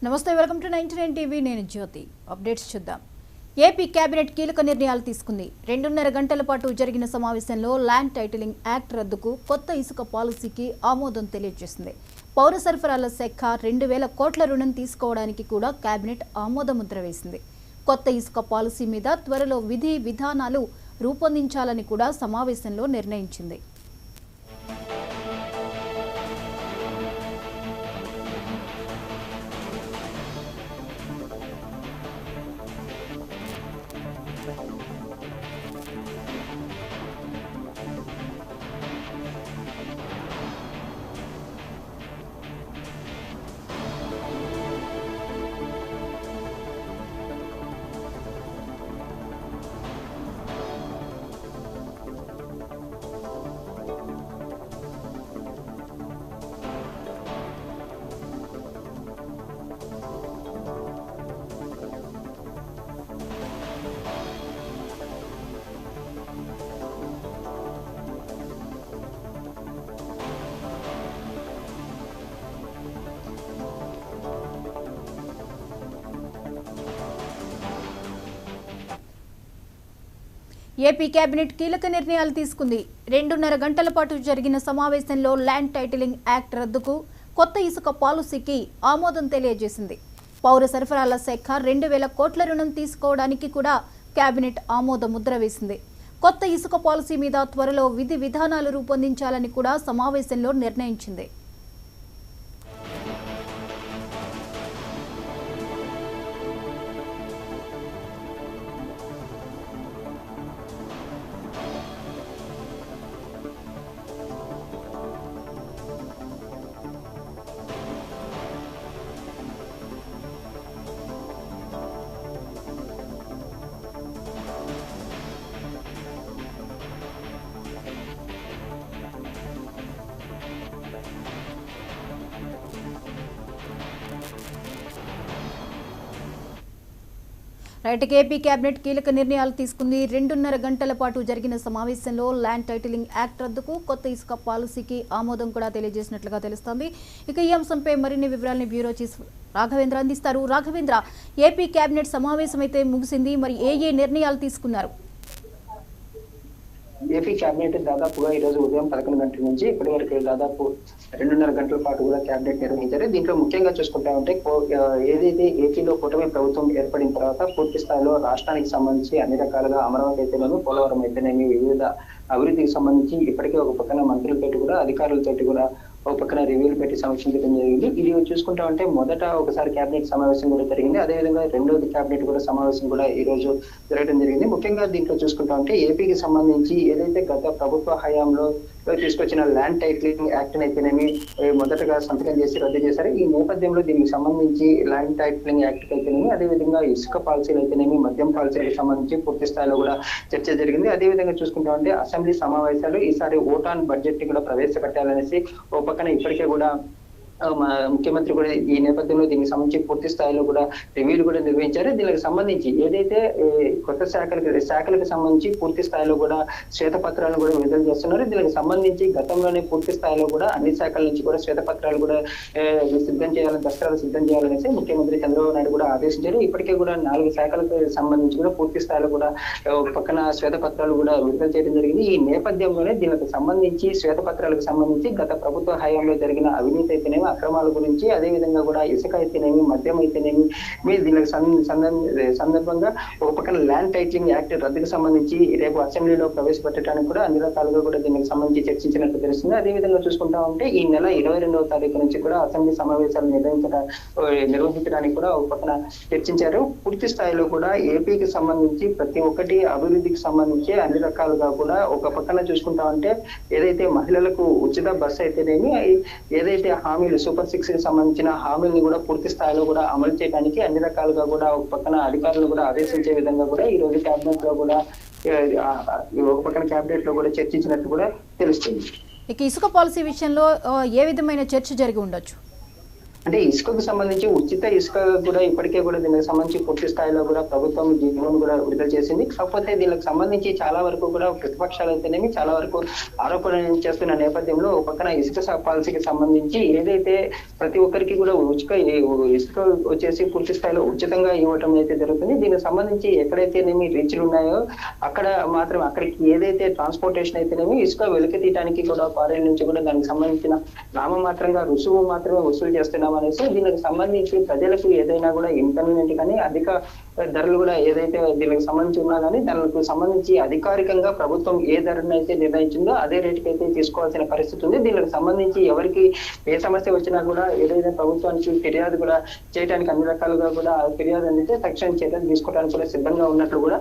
నమస్తే, welcome to 99 TV. నేను జ్యోతి. Updates చూద్దాం. ఏపీ కేబినెట్ కీలక నిర్ణయాలు తీసుకుంది. 2.5 గంటల పాటు జరిగిన సమావేశంలో ల్యాండ్ టైటిలింగ్ యాక్ట్ రద్దుకు, కొత్త ఇసుక పాలసీకి ఆమోదం తెలియజేసింది. పౌర సరఫరాల శాఖ 2,000 కోట్ల రుణం తీసుకోవడానికి కూడా కేబినెట్ ఆమోద ముద్ర వేసింది. కొత్త ఇసుక పాలసీ మీద త్వరలో విధి విధానాలు రూపొందించాలని కూడా సమావేశంలో నిర్ణయించింది. ఏపీ కేబినెట్ కీలక నిర్ణయాలు తీసుకుంది. 2.5 గంటల పాటు జరిగిన సమావేశంలో ల్యాండ్ టైటిలింగ్ యాక్ట్ రద్దుకు, కొత్త ఇసుక పాలసీకి ఆమోదం తెలియజేసింది. పౌర సరఫరాల శాఖ 2,000 కోట్ల రుణం తీసుకోవడానికి కూడా కేబినెట్ ఆమోద ముద్ర వేసింది. కొత్త ఇసుక పాలసీ మీద త్వరలో విధి విధానాలు రూపొందించాలని కూడా సమావేశంలో నిర్ణయించింది. ఏపీ కేబినెట్ కీలక నిర్ణయాలు తీసుకుంది. 2.5 గంటల పాటు జరిగిన సమావేశంలో ల్యాండ్ టైటిలింగ్ యాక్ట్ రద్దుకు, కొత్త ఇసుక పాలసీకి ఆమోదం కూడా తెలియజేసినట్లుగా తెలుస్తోంది. ఇక ఈ అంశంపై మరిన్ని వివరాలను బ్యూరో చీఫ్ రాఘవేంద్ర అందిస్తారు. రాఘవేంద్ర, ఏపీ కేబినెట్ సమావేశం అయితే ముగిసింది. మరి ఏ నిర్ణయాలు తీసుకున్నారు? ఏపీ కేబినెట్ దాదాపుగా ఈ రోజు ఉదయం 11 గంటల నుంచి ఇప్పటి వరకు దాదాపు 2.5 గంటల పాటు కూడా కేబినెట్ నిర్వహించారు. దీంట్లో ముఖ్యంగా చూసుకుంటా ఉంటే ఏదైతే ఏపీలో కూటమి ప్రభుత్వం ఏర్పడిన తర్వాత పూర్తి స్థాయిలో రాష్ట్రానికి సంబంధించి అన్ని రకాలుగా అమరావతి అయితేనేమి, పోలవరం అయితేనేమి, వివిధ అభివృద్ధికి సంబంధించి ఇప్పటికే ఒక పక్కన మంత్రులతోటి కూడా, అధికారులతోటి కూడా ఒక పక్కన రివ్యూలు పెట్టి సమీక్షించడం జరిగింది. ఇది చూసుకుంటా ఉంటే మొదట ఒకసారి కేబినెట్ సమావేశం కూడా జరిగింది. అదేవిధంగా రెండోది కేబినెట్ కూడా సమావేశం కూడా ఈ రోజు జరగడం జరిగింది. ముఖ్యంగా దీంట్లో చూసుకుంటా ఉంటే ఏపీకి సంబంధించి ఏదైతే గత ప్రభుత్వ హయాంలో తీసుకొచ్చిన ల్యాండ్ టైటిలింగ్ యాక్ట్ అయితేనేమి మొదటగా సంతకం చేసి రద్దు చేశారు. ఈ నేపథ్యంలో దీనికి సంబంధించి ల్యాండ్ టైటిలింగ్ యాక్ట్ అయితేనేమి, అదేవిధంగా ఇసుక పాలసీలు అయితేనేమి, మద్యం పాలసీలకు సంబంధించి పూర్తి స్థాయిలో కూడా చర్చ జరిగింది. అదేవిధంగా చూసుకుంటా ఉంటే అసెంబ్లీ సమావేశాలు ఈసారి ఓట్ ఆన్ బడ్జెట్ ని కూడా ప్రవేశపెట్టాలనేసి ఓ పక్కన ఇప్పటికే కూడా ముఖ్యమంత్రి కూడా ఈ నేపథ్యంలో దీనికి సంబంధించి పూర్తి స్థాయిలో కూడా రివ్యూలు కూడా నిర్వహించారు. దీనికి సంబంధించి ఏదైతే కొత్త శాఖలకు సంబంధించి పూర్తి స్థాయిలో కూడా శ్వేతపత్రాలను కూడా విడుదల చేస్తున్నారు. దీనికి సంబంధించి గతంలోనే పూర్తి స్థాయిలో కూడా అన్ని శాఖల నుంచి కూడా శ్వేతపత్రాలు కూడా సిద్ధం చేయాలని, దస్త్రాలు సిద్ధం చేయాలనేసి ముఖ్యమంత్రి చంద్రబాబు నాయుడు కూడా ఆదేశించారు. ఇప్పటికే కూడా 4 శాఖలకు సంబంధించి కూడా పూర్తి స్థాయిలో కూడా పక్కన శ్వేతపత్రాలు కూడా విడుదల చేయడం జరిగింది. ఈ నేపథ్యంలోనే దీనికి సంబంధించి శ్వేతపత్రాలకు సంబంధించి గత ప్రభుత్వ హయాంలో జరిగిన అవినీతి అయితేనేమి, అక్రమాల గురించి, అదే విధంగా కూడా ఇసుక అయితేనేమి, మద్యం అయితేనేమి, మీరు దీనికి సందర్భంగా ఒక పక్కన ల్యాండ్ టైటిలింగ్ యాక్ట్ రద్దుకు సంబంధించి రేపు అసెంబ్లీలో ప్రవేశపెట్టడానికి కూడా అన్ని రకాలుగా కూడా దీనికి సంబంధించి చర్చించినట్టు తెలుస్తుంది. అదే విధంగా చూసుకుంటా ఉంటే ఈ నెల 22వ తారీఖు నుంచి కూడా అసెంబ్లీ సమావేశాలు నిర్వహించడానికి కూడా ఒక పక్కన చర్చించారు. పూర్తి స్థాయిలో కూడా ఏపీకి సంబంధించి ప్రతి ఒక్కటి అభివృద్ధికి సంబంధించి అన్ని రకాలుగా కూడా ఒక పక్కన చూసుకుంటా ఉంటే ఏదైతే మహిళలకు ఉచిత బస్సు అయితేనేమి, ఏదైతే హామీలు సూపర్ 6 కి సంబంధించిన హామీలను కూడా పూర్తి స్థాయిలో కూడా అమలు చేయడానికి అన్ని రకాలుగా కూడా ఒక పక్కన అధికారులను కూడా ఆదేశించే విధంగా కూడా ఈ రోజు కేబినెట్ లో కూడా ఒక పక్కన కేబినెట్ లో కూడా చర్చించినట్టు కూడా తెలుస్తుంది. ఇక ఇసుక పాలసీ విషయంలో ఏ విధమైన చర్చ జరిగి ఉండొచ్చు? అంటే ఇసుకకు సంబంధించి ఉచిత ఇసుక కూడా ఇప్పటికే కూడా దీనికి సంబంధించి పూర్తి స్థాయిలో కూడా ప్రభుత్వం జీవోను కూడా విడుదల చేసింది. కాకపోతే దీనికి సంబంధించి చాలా వరకు కూడా ప్రతిపక్షాలు అయితేనేమి చాలా వరకు ఆరోపణలు చేస్తున్న నేపథ్యంలో ఒక పక్కన ఇసుక పాలసీకి సంబంధించి ఏదైతే ప్రతి ఒక్కరికి కూడా ఇసుక వచ్చేసి పూర్తి స్థాయిలో ఉచితంగా ఇవ్వటం అయితే జరుగుతుంది. దీనికి సంబంధించి ఎక్కడైతేనేమి రీచ్లు ఉన్నాయో అక్కడ మాత్రం అక్కడికి ఏదైతే ట్రాన్స్పోర్టేషన్ అయితేనేమి ఇసుక వెలికి తీయడానికి కూడా క్వారీల నుంచి కూడా దానికి సంబంధించిన నామమాత్రంగా రుసుము మాత్రమే వసూలు చేస్తున్నాం అనేసి దీనికి సంబంధించి ప్రజలకు ఏదైనా కూడా ఇన్కన్వీనియంట్ కానీ అధిక ధరలు కూడా ఏదైతే దీనికి సంబంధించి ఉన్నా కానీ దానికి సంబంధించి అధికారికంగా ప్రభుత్వం ఏ ధరను అయితే నిర్ణయించిందో అదే రేటుకి అయితే తీసుకోవాల్సిన పరిస్థితి ఉంది. దీనికి సంబంధించి ఎవరికి ఏ సమస్య వచ్చినా కూడా ఏదైతే ప్రభుత్వానికి ఫిర్యాదు కూడా చేయడానికి అన్ని రకాలుగా కూడా ఫిర్యాదు అందితే తక్షణ చర్యలు తీసుకోవడానికి కూడా సిద్ధంగా ఉన్నట్లు కూడా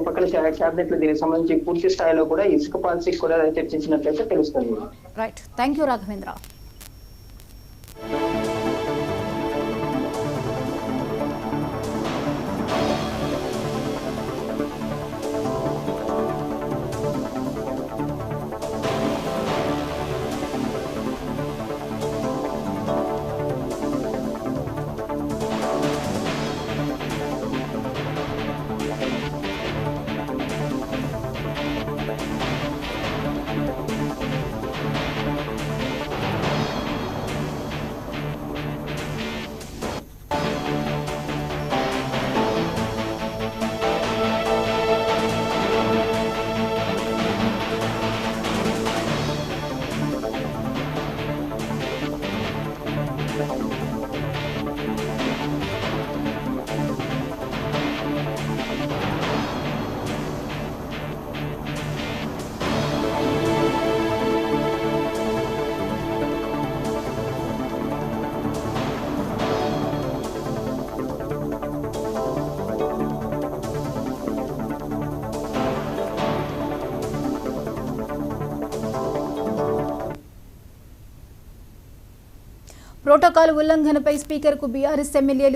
పక్కన క్యాబినెట్ లో దీనికి సంబంధించి పూర్తి స్థాయిలో కూడా ఇసుక పాలసీ కూడా చర్చించినట్లయితే తెలుస్తుంది. Right, thank you Raghavendra. Protocol ఉల్లంఘనపై స్పీకర్కు బీఆర్ఎస్ ఎమ్మెల్యేలు